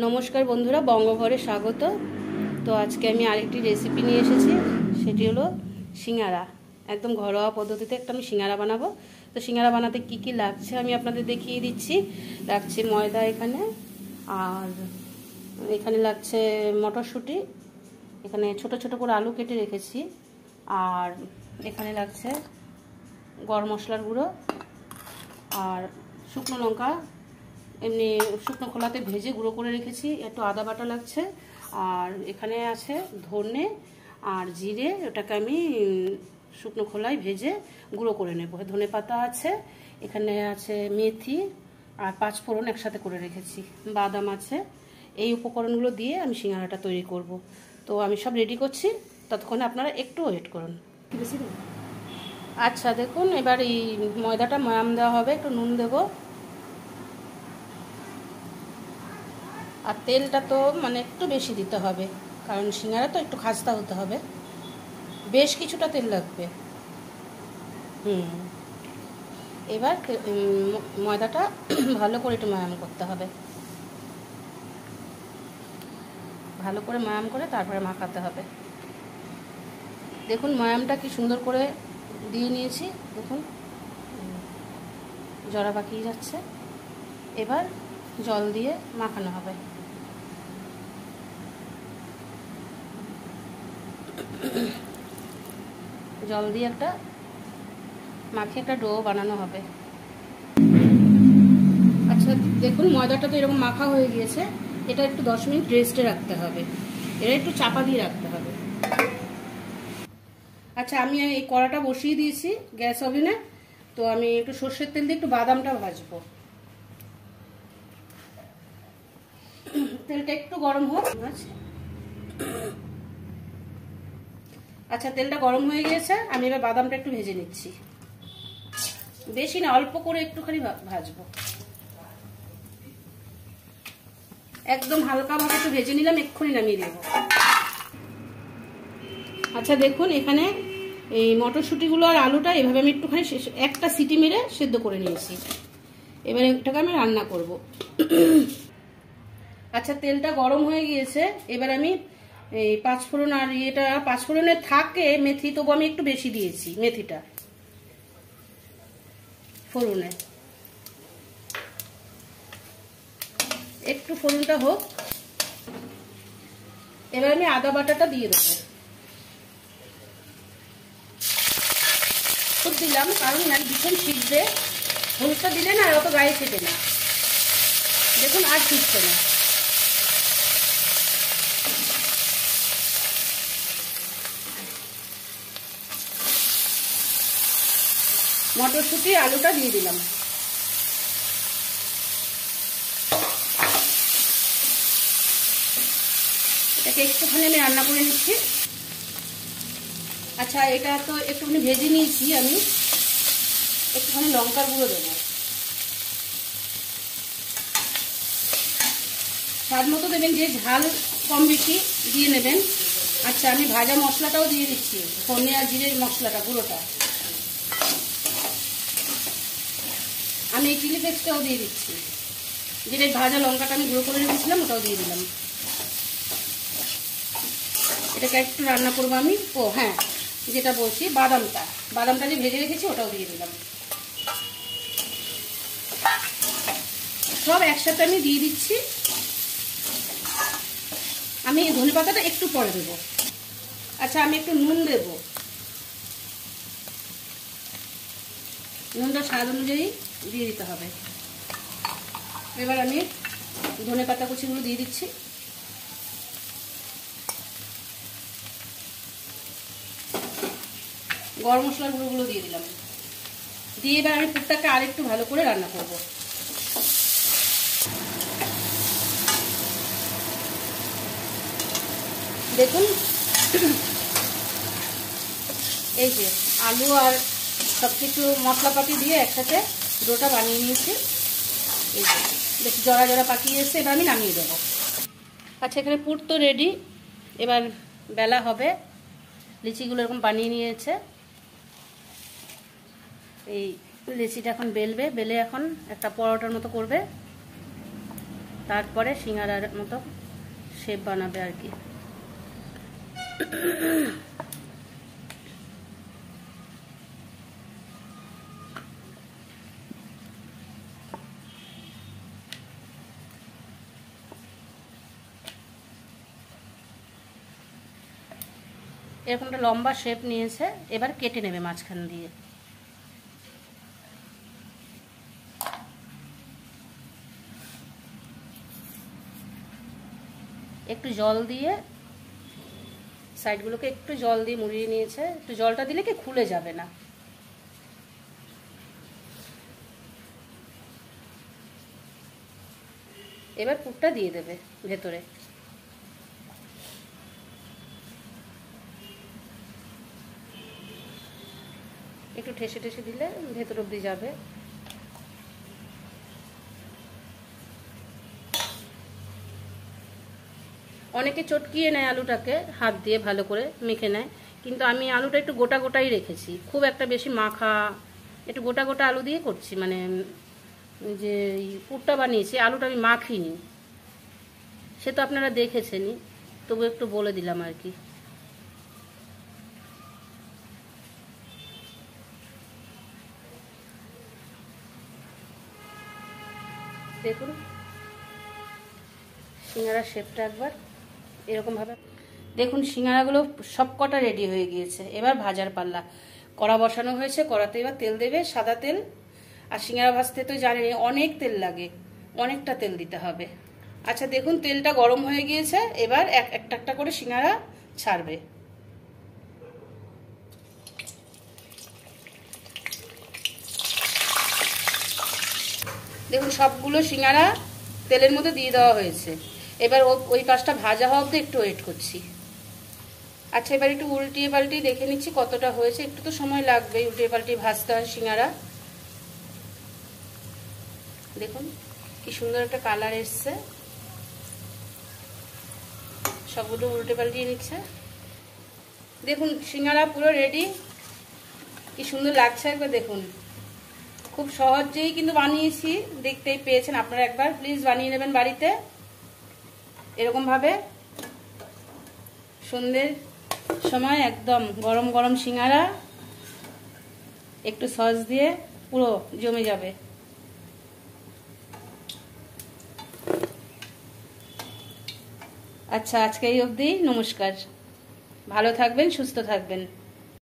নমস্কার বন্ধুরা, বঙ্গঘরে স্বাগত। তো আজকে আমি আরেকটি রেসিপি নিয়ে এসেছি, সেটি হলো সিঙ্গারা। একদম ঘরোয়া পদ্ধতিতে একটা আমি সিঙ্গারা বানাবো। তো সিঙ্গারা বানাতে কি কি লাগছে আমি আপনাদের দেখিয়ে দিচ্ছি। লাগছে ময়দা এখানে, আর এখানে লাগছে মটরশুঁটি, এখানে ছোট ছোট করে আলু কেটে রেখেছি, আর এখানে লাগছে গরম মশলার গুঁড়ো আর শুকনো লঙ্কা এমনি শুকনো খোলাতে ভেজে গুঁড়ো করে রেখেছি, একটু আদা বাটা লাগছে, আর এখানে আছে ধনে আর জিরে, ওটাকে আমি শুকনো খোলায় ভেজে গুঁড়ো করে নেব। ধনে পাতা আছে, এখানে আছে মেথি আর পাঁচফোড়ন একসাথে করে রেখেছি, বাদাম আছে। এই উপকরণগুলো দিয়ে আমি সিঙ্গারাটা তৈরি করব। তো আমি সব রেডি করছি, ততক্ষণে আপনারা একটু ওয়েট করুন। আচ্ছা দেখুন, এবার এই ময়দাটা ময়াম দেওয়া হবে, একটু নুন দেবো, আর তেলটা তো মানে একটু বেশি দিতে হবে, কারণ সিঙ্গারা তো একটু খাস্তা হতে হবে, বেশ কিছুটা তেল লাগবে। এবার ময়দাটা ভালো করে একটু ময়াম করতে হবে, ভালো করে ময়াম করে তারপরে মাখাতে হবে। দেখুন ময়ামটা কি সুন্দর করে দিয়ে নিয়েছি, দেখুন জড়া পাকিয়ে যাচ্ছে। এবার জল দিয়ে মাখানো হবে। জল দিয়ে একটা মাখিয়ে একটা ডো বানানো হবে। আচ্ছা দেখুন ময়দাটা তো এরকম মাখা হয়ে গিয়েছে, এটা একটু 10 মিনিট রেস্টে রাখতে হবে, এটা একটু চাপা দিয়ে রাখতে হবে। আচ্ছা আমি এই কড়াটা বসিয়ে দিয়েছি গ্যাস ওভেনে, তো আমি একটু সর্ষের তেল দিয়ে একটু বাদামটা ভাজবো। তেলটা একটু গরম হোক। আচ্ছা তেলটা গরম হয়ে গিয়েছে, আমি এবার বাদামটা একটু ভেজে নিচ্ছি, বেশি না, অল্প করে একটুখানি ভাজবো, একদম হালকা ভাবে একটু ভেজে নিলাম, এক্ষুনি নামিয়ে দেবো। আচ্ছা দেখুন এখানে এই মটরশুঁটিগুলো আর আলুটা এভাবে আমি একটুখানি একটা সিটি মেরে সেদ্ধ করে নিয়েছি, এবার এটাকে আমি রান্না করব। আচ্ছা তেলটা গরম হয়ে গিয়েছে, এবার আমি এই পাঁচফোড়ন, আর এটা পাঁচফোড়নে থাকে মেথি, তবু আমি একটু বেশি দিয়েছি মেথিটা ফোড়নে। একটু ফোড়নটা হোক, এবার আমি আদা বাটাটা দিয়ে দেবো। খুব দিলাম, কারণ না ভীষণ শিখবে, হলুদটা দিলে না অত গায়ে খেতে না। দেখুন আর শিখছে না। মটরশুঁটি আলুটা দিয়ে দিলাম। এটাকে একটুখানি আমি রান্না করে নিচ্ছি। আচ্ছা এটা তো একটুখানি ভেজে নিয়েছি, আমি একটুখানি লঙ্কার গুঁড়ো দেবো, স্বাদ মতো দেবেন, যে ঝাল কম বেশি দিয়ে নেবেন। আচ্ছা আমি ভাজা মশলাটাও দিয়ে দিচ্ছি, ধনে আর জিরের মশলাটা গুঁড়োটা, আমি এই চিলি ফ্লেক্সটাও দিয়ে দিচ্ছি, যেটা ভাজা লঙ্কাটা আমি গুঁড়ো করে রেখেছিলাম ওটাও দিয়ে দিলাম। এটাকে একটু রান্না করবো আমি। ও হ্যাঁ, যেটা বলছি বাদামটা যে ভেজে রেখেছি ওটাও দিয়ে দিলাম। সব একসাথে আমি দিয়ে দিচ্ছি। আমি ধনে পাতাটা একটু পরে দেবো। আচ্ছা আমি একটু নুন দেবো, নুনটা স্বাদ অনুযায়ী দিয়ে দিতে হবে। এবার আমি ধনে পাতা কুচিগুলো দিয়ে দিচ্ছি, গরম মশলার গুঁড়োগুলো দিয়ে দিলাম, দিয়ে এবার আমি পুরটাকে আরেকটু ভালো করে রান্না করব। দেখুন এই যে আলু আর সব কিছু মশলাপাতি দিয়ে একসাথে ডোটা বানিয়ে নিয়েছি, এই যে বেশ জড়া জড়া পাকিয়ে এসছে, এবার আমি নামিয়ে দেবো। আচ্ছা এখানে পুর তো রেডি, এবার বেলা হবে। লিচিগুলো এরকম বানিয়ে নিয়েছে, এই লিচিটা এখন বেলবে, বেলে এখন একটা পরোটার মতো করবে। তারপরে সিঙ্গারার মতো শেপ বানাবে আর কি। এরকম একটা লম্বা শেপ নিয়েছে, এবার কেটে নেবে মাঝখান দিয়ে। একটু জল দিয়ে সাইডগুলোকে একটু জল দিয়ে মুড়িয়ে নিয়েছে, একটু জলটা দিলে কি খুলে যাবে না। এবার পুরটা দিয়ে দেবে ভেতরে। একটু ঠেসে ঠেসে দিলে ভেতর অবধি যাবে। অনেকে চটকিয়ে নেয় আলুটাকে, হাত দিয়ে ভালো করে মেখে নেয়, কিন্তু আমি আলুটা একটু গোটা গোটাই রেখেছি, খুব একটা বেশি মাখা, একটু গোটা গোটা আলু দিয়ে করছি। মানে যে পুরটা বানিয়েছি আলুটা আমি মাখিনি, সে তো আপনারা দেখেছেনই, তবু একটু বলে দিলাম আর কি। দেখুন সিঙ্গারার শেপটা একবার এরকমভাবে দেখুন। সিঙ্গারাগুলো সব কটা রেডি হয়ে গিয়েছে, এবার ভাজার পাল্লা। কড়া বসানো হয়েছে, কড়াতে এবার তেল দেবে, সাদা তেল। আর সিঙ্গারা ভাজতে তো জানেনই অনেক তেল লাগে, অনেকটা তেল দিতে হবে। আচ্ছা দেখুন তেলটা গরম হয়ে গিয়েছে, এবার একটা একটা করে সিঙ্গারা ছাড়বে। দেখুন সবগুলো সিঙ্গারা তেলের মধ্যে দিয়ে দেওয়া হয়েছে। এবার ওই পাশটা ভাজা হওয়া অবধি একটু ওয়েট করছি। আচ্ছা এবার একটু উল্টিয়ে পাল্টিয়ে দেখে নিচ্ছি কতটা হয়েছে। একটু তো সময় লাগবে, উল্টিয়ে পাল্টিয়ে ভাজতে হয় সিঙ্গারা। দেখুন কি সুন্দর একটা কালার এসছে। সবগুলো উল্টে পাল্টিয়ে নিচ্ছে। দেখুন সিঙ্গারা পুরো রেডি, কি সুন্দর লাগছে একবার দেখুন। খুব সহজেই কিন্তু বানিয়েছি, দেখতেই পেয়েছেন। আপনারা একবার প্লিজ বানিয়ে নেবেন বাড়িতে এরকমভাবে। সন্ধ্যের সময় একদম গরম গরম সিঙ্গারা একটু সস দিয়ে পুরো জমে যাবে। আচ্ছা আজকে এই অবধি, নমস্কার। ভালো থাকবেন, সুস্থ থাকবেন।